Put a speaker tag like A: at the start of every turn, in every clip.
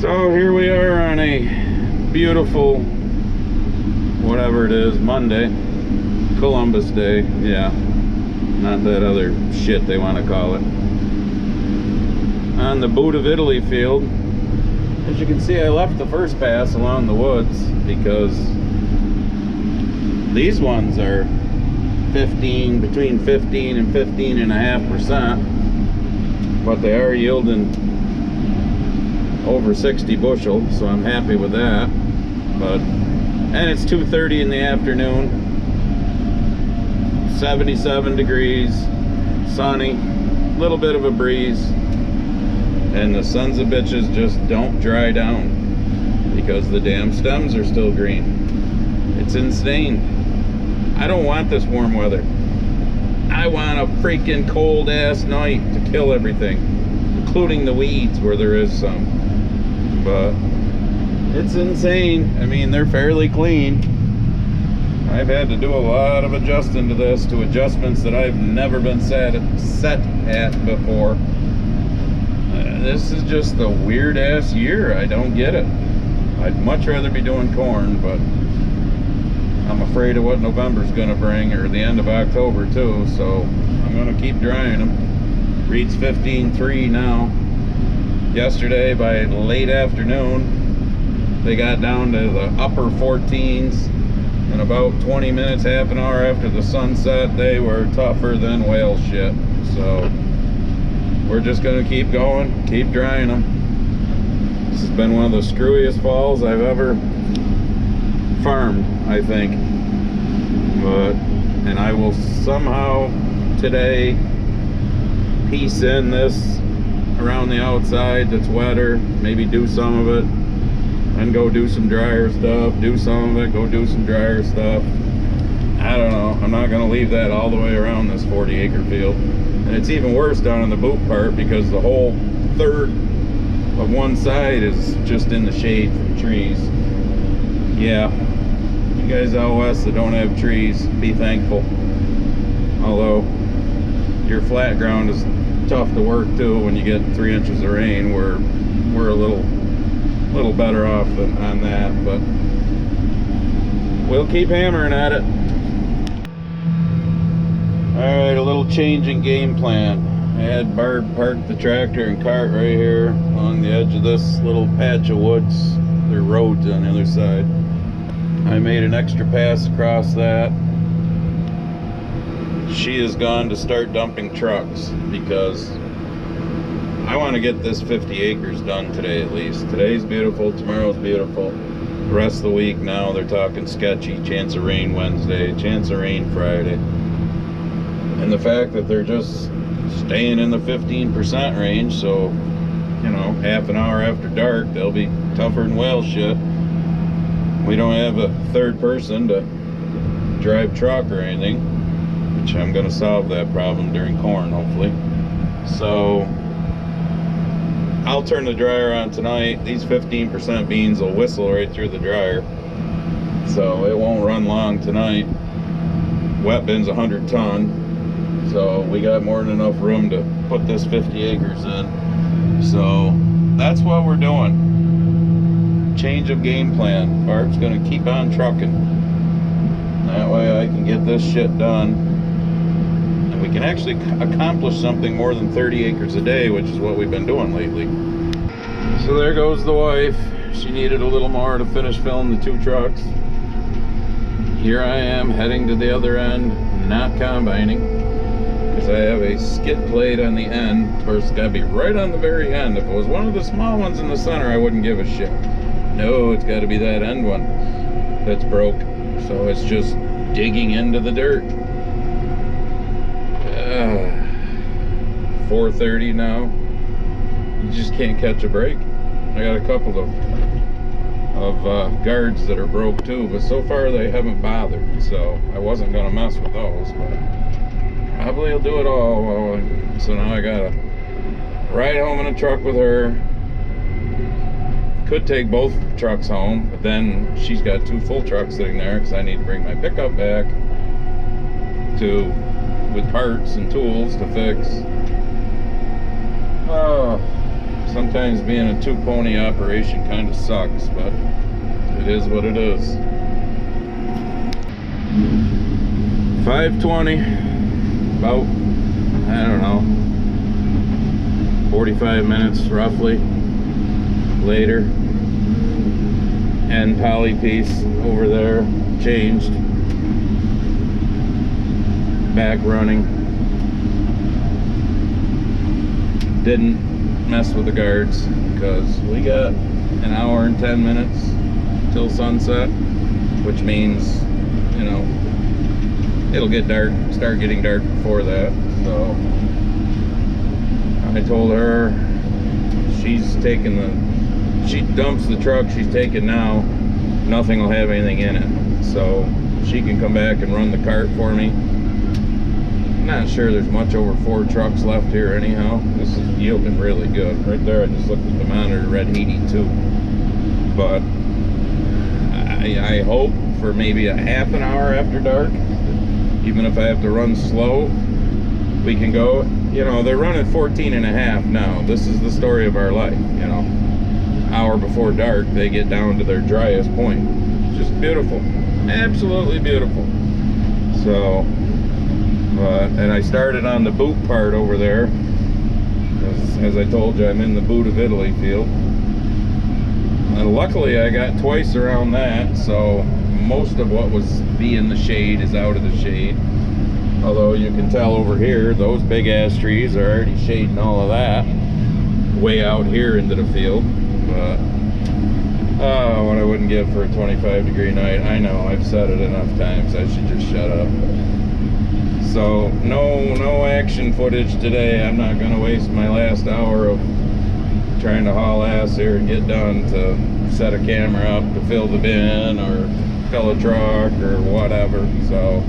A: So here we are on a beautiful, whatever it is, Monday, Columbus Day, yeah, not that other shit they want to call it, on the Boot of Italy field. As you can see, I left the first pass along the woods because these ones are between 15 and 15.5%, but they are yielding over 60 bushel, so I'm happy with that. And it's 2:30 in the afternoon, 77 degrees, sunny, little bit of a breeze, and the sons of bitches just don't dry down because the damn stems are still green. It's insane. I don't want this warm weather. I want a freaking cold ass night to kill everything, including the weeds where there is some. But it's insane. I mean, they're fairly clean. I've had to do a lot of adjusting to this, to adjustments that I've never been set at before. This is just a weird ass year. I don't get it. I'd much rather be doing corn, but I'm afraid of what November's gonna bring, or the end of October too, so I'm gonna keep drying them. Reads 15.3 now. Yesterday by late afternoon they got down to the upper 14s, and about 20 minutes, half an hour after the sunset, they were tougher than whale shit. So we're just gonna keep going, keep drying them. This has been one of the screwiest falls I've ever farmed, I think. And I will somehow today piece in this around the outside that's wetter, maybe do some of it and go do some drier stuff, do some of it, go do some drier stuff. I don't know. I'm not gonna leave that all the way around this 40-acre field. And it's even worse down in the boot part because the whole third of one side is just in the shade from trees. Yeah, you guys out west that don't have trees, be thankful. Although your flat ground is tough to work too when you get 3 inches of rain. We're a little better off on that, but we'll keep hammering at it. Alright, a little change in game plan. I had Barb park the tractor and cart right here along the edge of this little patch of woods. There are roads on the other side. I made an extra pass across that. She is gone to start dumping trucks because I want to get this 50 acres done today at least. Today's beautiful, tomorrow's beautiful. The rest of the week now they're talking sketchy. Chance of rain Wednesday, chance of rain Friday. And the fact that they're just staying in the 15% range, so, you know, half an hour after dark they'll be tougher than whale shit. We don't have a third person to drive truck or anything, which I'm going to solve that problem during corn, hopefully. So I'll turn the dryer on tonight. These 15% beans will whistle right through the dryer, so it won't run long tonight. Wet bin's 100 ton, so we got more than enough room to put this 50 acres in. So that's what we're doing. Change of game plan. Barb's gonna keep on trucking. That way I can get this shit done, and we can actually accomplish something more than 30 acres a day, which is what we've been doing lately. So there goes the wife. She needed a little more to finish filling the 2 trucks. Here I am heading to the other end, not combining, because I have a skid plate on the end. Of course, it's got to be right on the very end. If it was one of the small ones in the center, I wouldn't give a shit. No, it's got to be that end one that's broke. So it's just digging into the dirt. 4:30 now. You just can't catch a break. I got a couple of guards that are broke too, but so far they haven't bothered. So I wasn't gonna mess with those, but probably I'll do it all. So now I gotta ride home in a truck with her. Could take both trucks home, but then she's got 2 full trucks sitting there because I need to bring my pickup back with parts and tools to fix. Sometimes being a two-pony operation kind of sucks, but it is what it is. 5:20, about, I don't know, 45 minutes roughly later. End poly piece over there changed. Back running. Didn't mess with the guards because we got an hour and 10 minutes till sunset, which means, you know, it'll get dark, start getting dark before that. So I told her she's taking she dumps the truck she's taking now, nothing will have anything in it, so she can come back and run the cart for me. I'm not sure there's much over 4 trucks left here anyhow. This is yielding really good. Right there, I just looked at the monitor, red 82. But I hope for maybe a half an hour after dark, even if I have to run slow, we can go. You know, they're running 14 and a half now. This is the story of our life, you know. Hour before dark, they get down to their driest point. Just beautiful. Absolutely beautiful. So, and I started on the boot part over there. As I told you, I'm in the boot of Italy field. And luckily I got twice around that, so most of what was in the shade is out of the shade. Although you can tell over here, those big ass trees are already shading all of that way out here into the field. But oh, what I wouldn't give for a 25-degree night. I know, I've said it enough times, I should just shut up. So no action footage today. I'm not gonna waste my last hour of trying to haul ass here and get done to set a camera up to fill the bin or fill a truck or whatever. So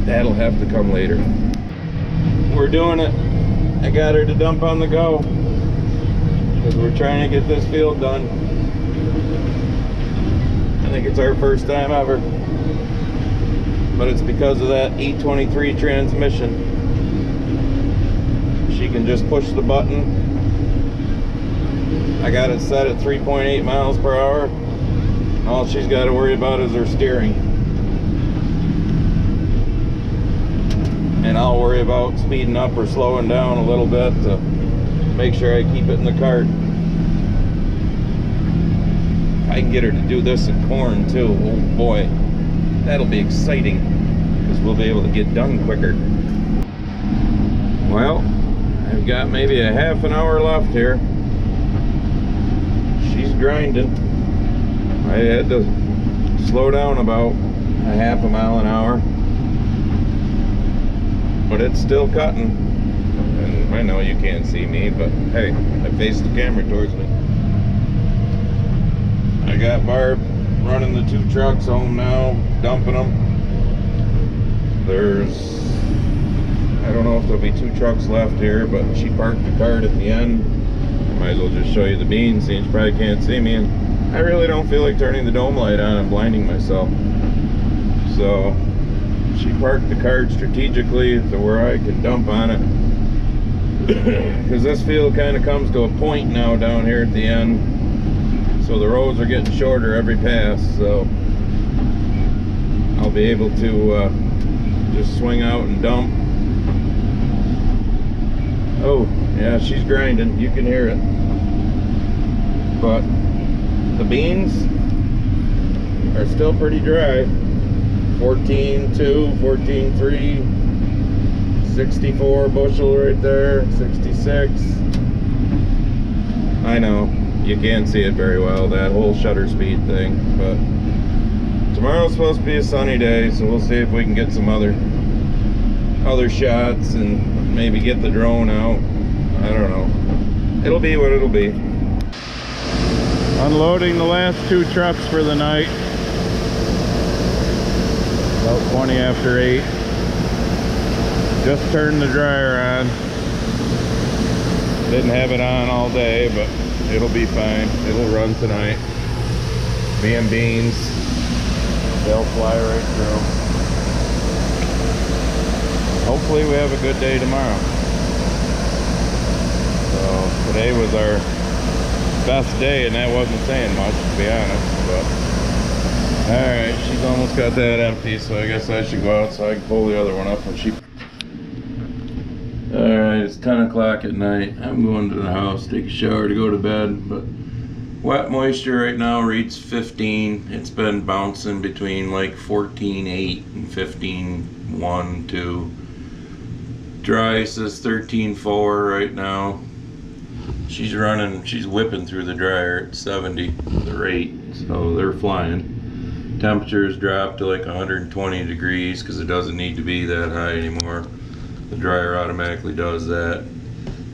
A: that'll have to come later. We're doing it. I got her to dump on the go because we're trying to get this field done. I think it's our first time ever, but it's because of that E23 transmission. She can just push the button. I got it set at 3.8 miles per hour. All she's got to worry about is her steering. And I'll worry about speeding up or slowing down a little bit to make sure I keep it in the cart. I can get her to do this in corn too. Oh boy, that'll be exciting because we'll be able to get done quicker. Well, I've got maybe a half an hour left here. She's grinding. I had to slow down about a half a mile an hour, but it's still cutting. And I know you can't see me, but hey, I face the camera towards me. I got Barb running the 2 trucks home now, dumping them. There's, I don't know if there'll be 2 trucks left here, but she parked the cart at the end. Might as well just show you the beans, since you probably can't see me. And I really don't feel like turning the dome light on and blinding myself. So she parked the cart strategically to where I can dump on it. Because this field kind of comes to a point now down here at the end. So the rows are getting shorter every pass. So I'll be able to just swing out and dump. Oh, yeah, she's grinding. You can hear it. But the beans are still pretty dry. 14.2, 14.3, 64 bushel right there, 66. I know, you can't see it very well, that whole shutter speed thing, but tomorrow's supposed to be a sunny day, so we'll see if we can get some other shots and maybe get the drone out. I don't know. It'll be what it'll be. Unloading the last 2 trucks for the night. About 20 after 8. Just turned the dryer on. Didn't have it on all day, but it'll be fine. It'll run tonight. Being beans, they'll fly right through. Hopefully we have a good day tomorrow. So today was our best day, and that wasn't saying much, to be honest. But all right, she's almost got that empty, so I guess I should go out so I can pull the other one up when she. All right, it's 10 o'clock at night. I'm going to the house, take a shower to go to bed, but wet moisture right now reads 15. It's been bouncing between like 14.8 and 15.1, 2. Dry says 13.4 right now. She's whipping through the dryer at 70, the rate, so they're flying. Temperatures dropped to like 120 degrees because it doesn't need to be that high anymore. The dryer automatically does that.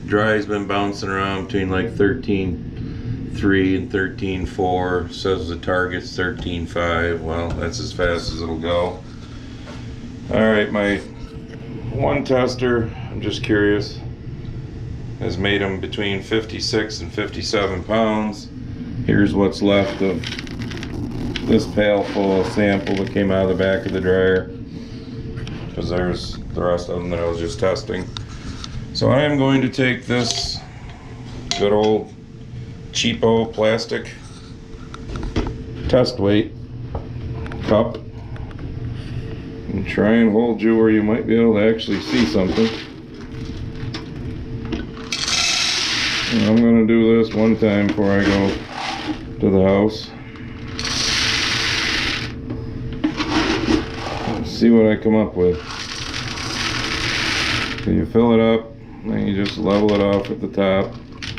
A: Dry's been bouncing around between like 13.3 and 13.4. Says the target's 13.5. Well, that's as fast as it'll go. Alright, my one tester, I'm just curious, has made them between 56 and 57 pounds. Here's what's left of this pail full of sample that came out of the back of the dryer, because there's the rest of them that I was just testing. So I am going to take this good old cheapo plastic test weight cup and try and hold you where you might be able to actually see something. And I'm going to do this one time before I go to the house. Let's see what I come up with. So you fill it up, then you just level it off at the top,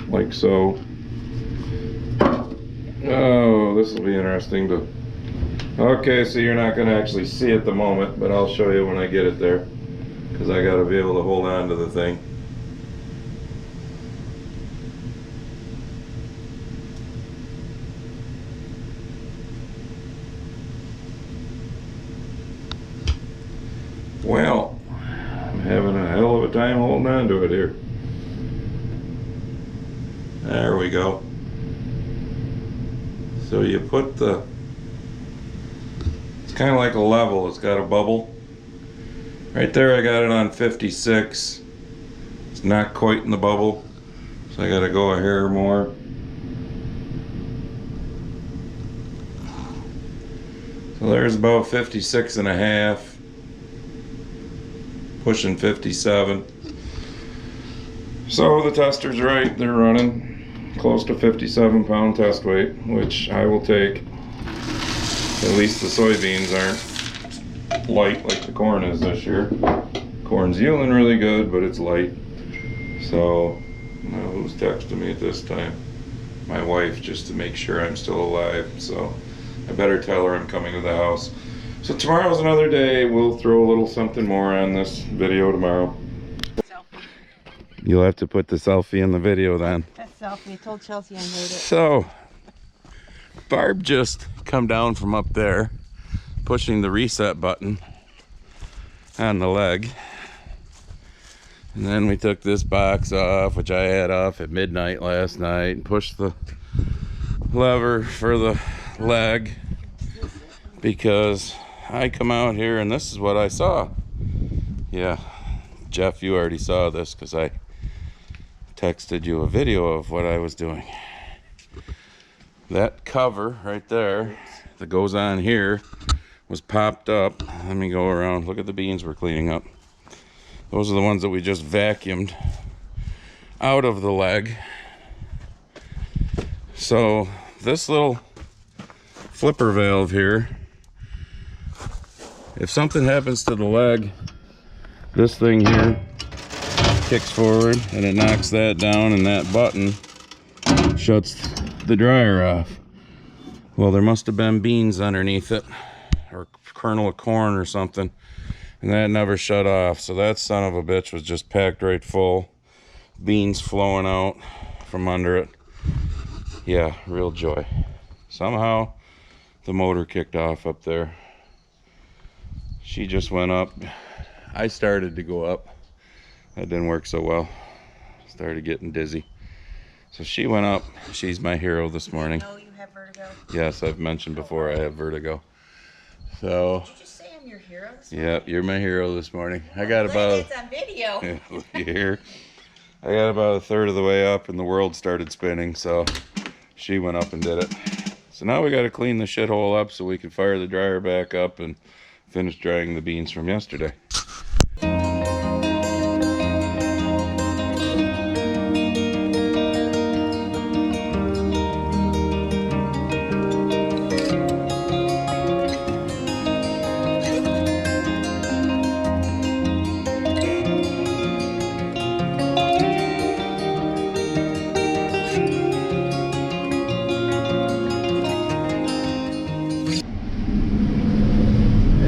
A: like so. Oh, this will be interesting to... Okay, so you're not going to actually see it at the moment, but I'll show you when I get it there, because I got to be able to hold on to the thing. Well, I'm having a hell of a time holding on to it here. There we go. So you put the, it's kind of like a level, it's got a bubble. Right there I got it on 56. It's not quite in the bubble, so I gotta go a hair more. So there's about 56 and a half. Pushing 57. So the tester's right, they're running close to 57 pound test weight, which I will take. At least the soybeans aren't light like the corn is this year. Corn's yielding really good, but it's light. So, now who's texting me at this time? My wife, just to make sure I'm still alive. So I better tell her I'm coming to the house. So tomorrow's another day. We'll throw a little something more on this video tomorrow. Selfie. You'll have to put the selfie in the video then.
B: That selfie. I told Chelsea I made it.
A: So, Barb just come down from up there, pushing the reset button on the leg. And then we took this box off, which I had off at midnight last night, and pushed the lever for the leg, because I come out here and this is what I saw. Yeah, Jeff, you already saw this because I texted you a video of what I was doing. That cover right there that goes on here was popped up. Let me go around. Look at the beans we're cleaning up. Those are the ones that we just vacuumed out of the leg. So this little flipper valve here, if something happens to the leg, this thing here kicks forward and it knocks that down, and that button shuts the dryer off. Well, there must have been beans underneath it, or kernel of corn or something, and that never shut off. So that son of a bitch was just packed right full, beans flowing out from under it. Yeah, real joy. Somehow the motor kicked off up there. She just went up. I started to go up. That didn't work so well. Started getting dizzy. So she went up. She's my hero this morning.
B: Oh, you have vertigo?
A: Yes, I've mentioned before I have vertigo. So.
B: Did you just say I'm your hero this morning?
A: Yep, you're my hero this morning. I got about.
B: It's on video.
A: Yeah, look here. I got about a third of the way up and the world started spinning. So she went up and did it. So now we got to clean the shithole up so we can fire the dryer back up and finish drying the beans from yesterday.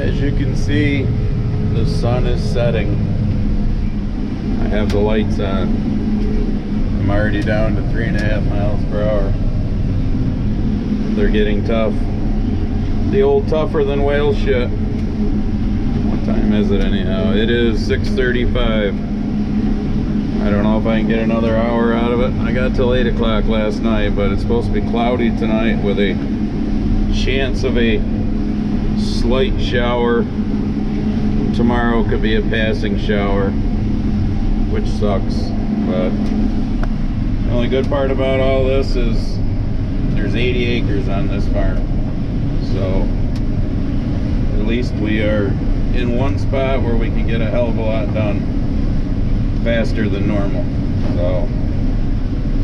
A: As you can see, the sun is setting. I have the lights on. I'm already down to 3.5 miles per hour. They're getting tough. The old tougher than whale shit. What time is it anyhow? It is 6:35. I don't know if I can get another hour out of it. I got till 8 o'clock last night, but it's supposed to be cloudy tonight with a chance of a slight shower. Tomorrow could be a passing shower, which sucks. But the only good part about all this is there's 80 acres on this farm, so at least we are in one spot where we can get a hell of a lot done faster than normal.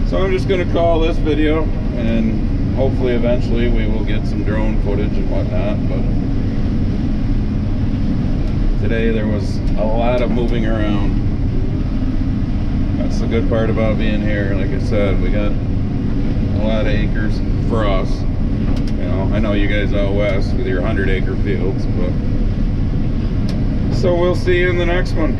A: So I'm just gonna call this video, and hopefully eventually we will get some drone footage and whatnot. But today there was a lot of moving around. That's the good part about being here. Like I said, we got a lot of acres for us. You know, I know you guys out west with your 100-acre fields, but so we'll see you in the next one.